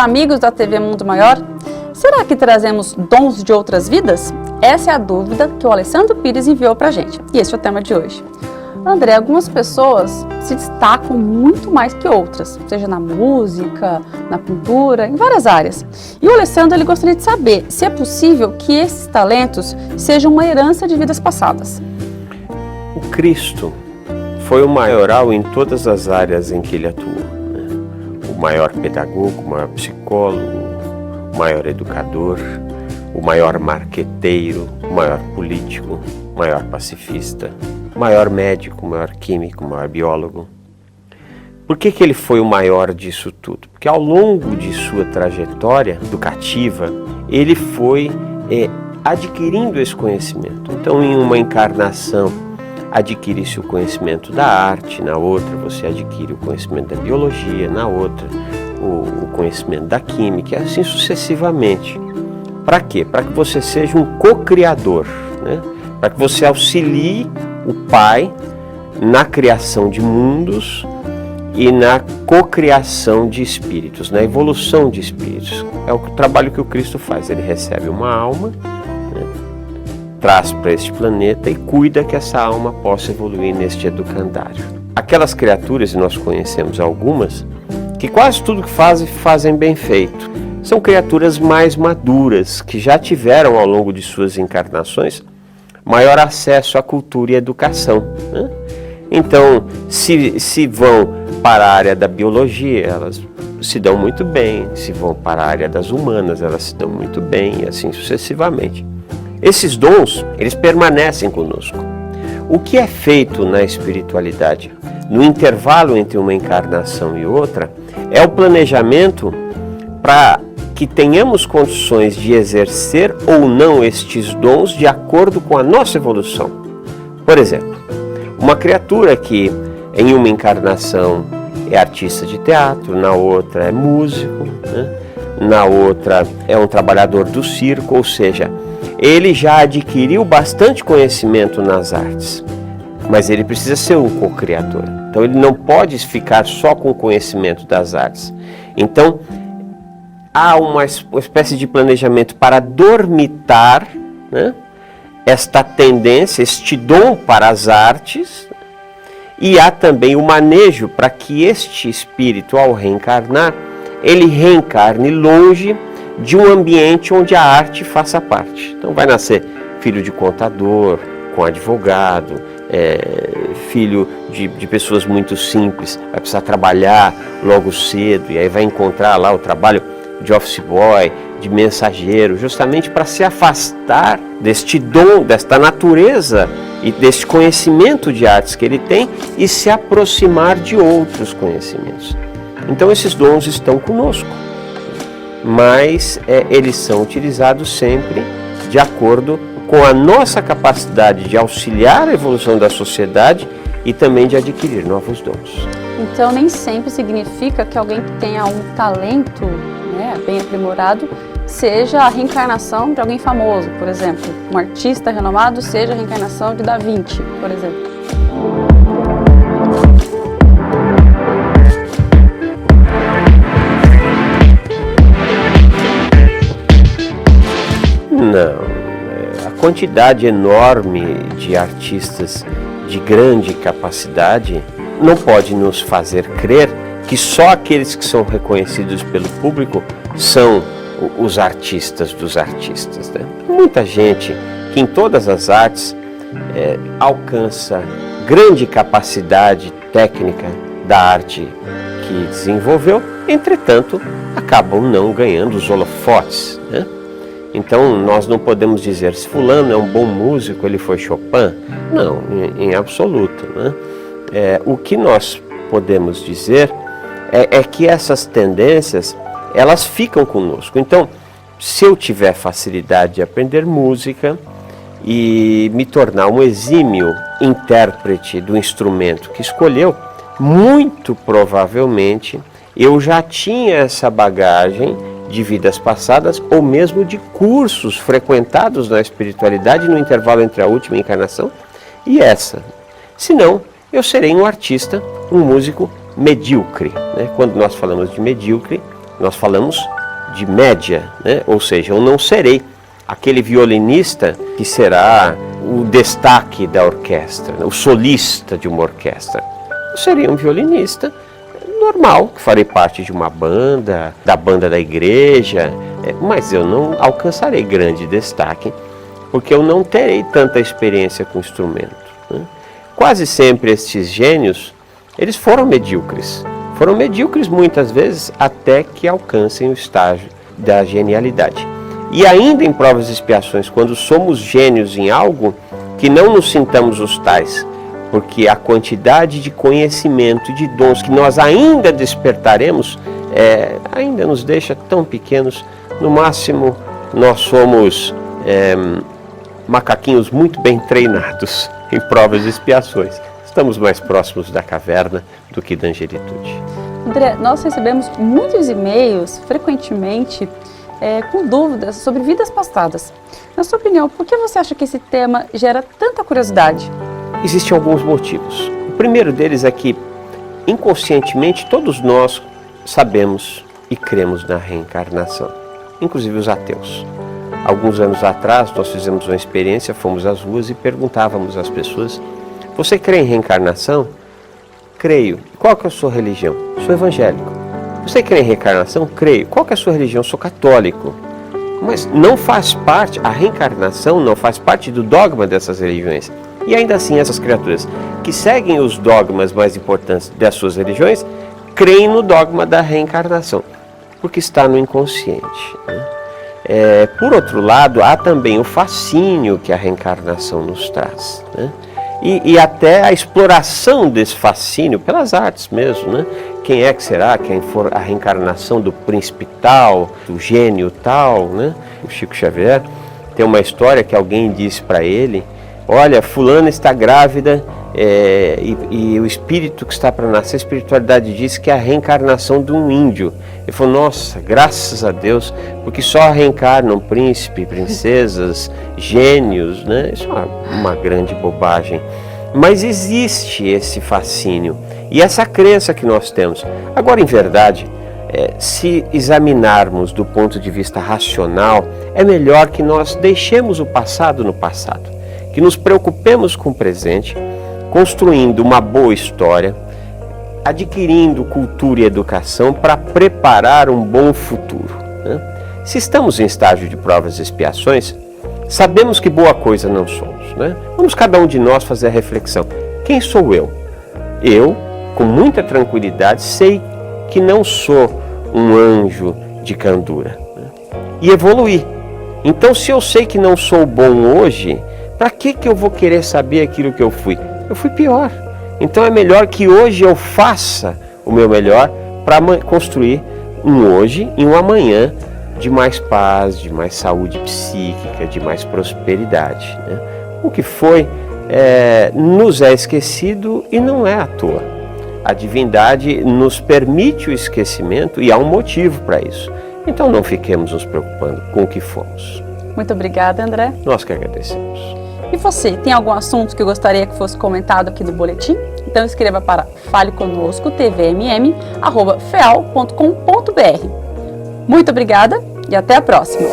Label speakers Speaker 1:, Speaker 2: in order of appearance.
Speaker 1: amigos da TV Mundo Maior, será que trazemos dons de outras vidas? Essa é a dúvida que o Alessandro Pires enviou pra gente, e esse é o tema de hoje. André, algumas pessoas se destacam muito mais que outras, seja na música, na pintura, em várias áreas. E o Alessandro ele gostaria de saber se é possível que esses talentos sejam uma herança de vidas passadas.
Speaker 2: O Cristo foi o maioral em todas as áreas em que ele atuou. O maior pedagogo, o maior psicólogo, o maior educador, o maior marqueteiro, o maior político, o maior pacifista, o maior médico, o maior químico, o maior biólogo. Por que ele foi o maior disso tudo? Porque ao longo de sua trajetória educativa, ele foi adquirindo esse conhecimento. Então, em uma encarnação, adquire-se o conhecimento da arte, na outra você adquire o conhecimento da biologia, na outra o conhecimento da química, e assim sucessivamente. Para quê? Para que você seja um co-criador, né? Para que você auxilie o Pai na criação de mundos e na cocriação de espíritos, na evolução de espíritos. É o trabalho que o Cristo faz. Ele recebe uma alma, né, traz para este planeta e cuida que essa alma possa evoluir neste educandário. Aquelas criaturas, e nós conhecemos algumas, que quase tudo que fazem bem feito. São criaturas mais maduras, que já tiveram ao longo de suas encarnações maior acesso à cultura e à educação, né? Então, se vão para a área da biologia, elas se dão muito bem. Se vão para a área das humanas, elas se dão muito bem, e assim sucessivamente. Esses dons, eles permanecem conosco. O que é feito na espiritualidade, no intervalo entre uma encarnação e outra, é o planejamento para que tenhamos condições de exercer ou não estes dons de acordo com a nossa evolução. Por exemplo, uma criatura que em uma encarnação é artista de teatro, na outra é músico, né? Na outra é um trabalhador do circo, ou seja, ele já adquiriu bastante conhecimento nas artes, mas ele precisa ser um co-criador. Então ele não pode ficar só com o conhecimento das artes. Então, há uma espécie de planejamento para dormitar, né, esta tendência, este dom para as artes, e há também o manejo para que este espírito, ao reencarnar, ele reencarne longe de um ambiente onde a arte faça parte. Então vai nascer filho de contador, com advogado, filho de pessoas muito simples, vai precisar trabalhar logo cedo, e aí vai encontrar lá o trabalho de office boy, de mensageiro, justamente para se afastar deste dom, desta natureza e deste conhecimento de artes que ele tem e se aproximar de outros conhecimentos. Então esses dons estão conosco, mas eles são utilizados sempre de acordo com a nossa capacidade de auxiliar a evolução da sociedade e também de adquirir novos dons.
Speaker 1: Então nem sempre significa que alguém que tenha um talento, né, bem aprimorado, seja a reencarnação de alguém famoso, por exemplo. Um artista renomado seja a reencarnação de Da Vinci, por exemplo.
Speaker 2: Não, a quantidade enorme de artistas de grande capacidade não pode nos fazer crer que só aqueles que são reconhecidos pelo público são os artistas dos artistas, né? Muita gente que em todas as artes alcança grande capacidade técnica da arte que desenvolveu, entretanto, acabam não ganhando os holofotes, né? Então, nós não podemos dizer, se fulano é um bom músico, ele foi Chopin. Não, em absoluto, né? O que nós podemos dizer é que essas tendências, elas ficam conosco. Então, se eu tiver facilidade de aprender música e me tornar um exímio intérprete do instrumento que escolheu, muito provavelmente eu já tinha essa bagagem de vidas passadas ou mesmo de cursos frequentados na espiritualidade no intervalo entre a última encarnação e essa. Senão, eu serei um artista, um músico medíocre, né? Quando nós falamos de medíocre, Nós falamos de média, né? Ou seja, eu não serei aquele violinista que será o destaque da orquestra, o solista de uma orquestra. Eu seria um violinista normal, que farei parte de uma banda, da banda da igreja, mas eu não alcançarei grande destaque, porque eu não terei tanta experiência com o instrumento, né? Quase sempre estes gênios, eles foram medíocres muitas vezes até que alcancem o estágio da genialidade. E ainda em provas e expiações, quando somos gênios em algo, que não nos sintamos os tais, porque a quantidade de conhecimento e de dons que nós ainda despertaremos ainda nos deixa tão pequenos. No máximo, nós somos macaquinhos muito bem treinados em provas e expiações. Estamos mais próximos da caverna do que da angelitude.
Speaker 1: André, nós recebemos muitos e-mails, frequentemente, com dúvidas sobre vidas passadas. Na sua opinião, por que você acha que esse tema gera tanta curiosidade?
Speaker 2: Existem alguns motivos. O primeiro deles é que, inconscientemente, todos nós sabemos e cremos na reencarnação, inclusive os ateus. Alguns anos atrás, nós fizemos uma experiência, fomos às ruas e perguntávamos às pessoas: você crê em reencarnação? Creio. Qual que é a sua religião? Sou evangélico. Você crê em reencarnação? Creio. Qual que é a sua religião? Sou católico. Mas não faz parte, a reencarnação não faz parte do dogma dessas religiões. E ainda assim, essas criaturas que seguem os dogmas mais importantes das suas religiões, creem no dogma da reencarnação, porque está no inconsciente, né? Por outro lado, há também o fascínio que a reencarnação nos traz, né? E até a exploração desse fascínio pelas artes mesmo, né? Quem é que será? Quem for a reencarnação do príncipe tal, do gênio tal, né? O Chico Xavier tem uma história que alguém disse para ele: olha, fulana está grávida e o espírito que está para nascer, a espiritualidade diz que é a reencarnação de um índio. Ele falou: nossa, graças a Deus, porque só reencarnam príncipe, princesas, gênios, né? Isso é uma grande bobagem. Mas existe esse fascínio e essa crença que nós temos. Agora, em verdade, se examinarmos do ponto de vista racional, é melhor que nós deixemos o passado no passado, que nos preocupemos com o presente, construindo uma boa história, adquirindo cultura e educação para preparar um bom futuro, né? Se estamos em estágio de provas e expiações, sabemos que boa coisa não somos, né? Vamos cada um de nós fazer a reflexão: quem sou eu? Eu, com muita tranquilidade, sei que não sou um anjo de candura, né? E evoluir. Então, se eu sei que não sou bom hoje, para que eu vou querer saber aquilo que eu fui? Eu fui pior. Então é melhor que hoje eu faça o meu melhor para construir um hoje e um amanhã de mais paz, de mais saúde psíquica, de mais prosperidade, né? O que foi nos é esquecido e não é à toa. A divindade nos permite o esquecimento e há um motivo para isso. Então não fiquemos nos preocupando com o que fomos.
Speaker 1: Muito obrigada, André.
Speaker 2: Nós que agradecemos.
Speaker 1: E você, tem algum assunto que gostaria que fosse comentado aqui no boletim? Então escreva para faleconosco.tvmm@feal.com.br. Muito obrigada e até a próxima!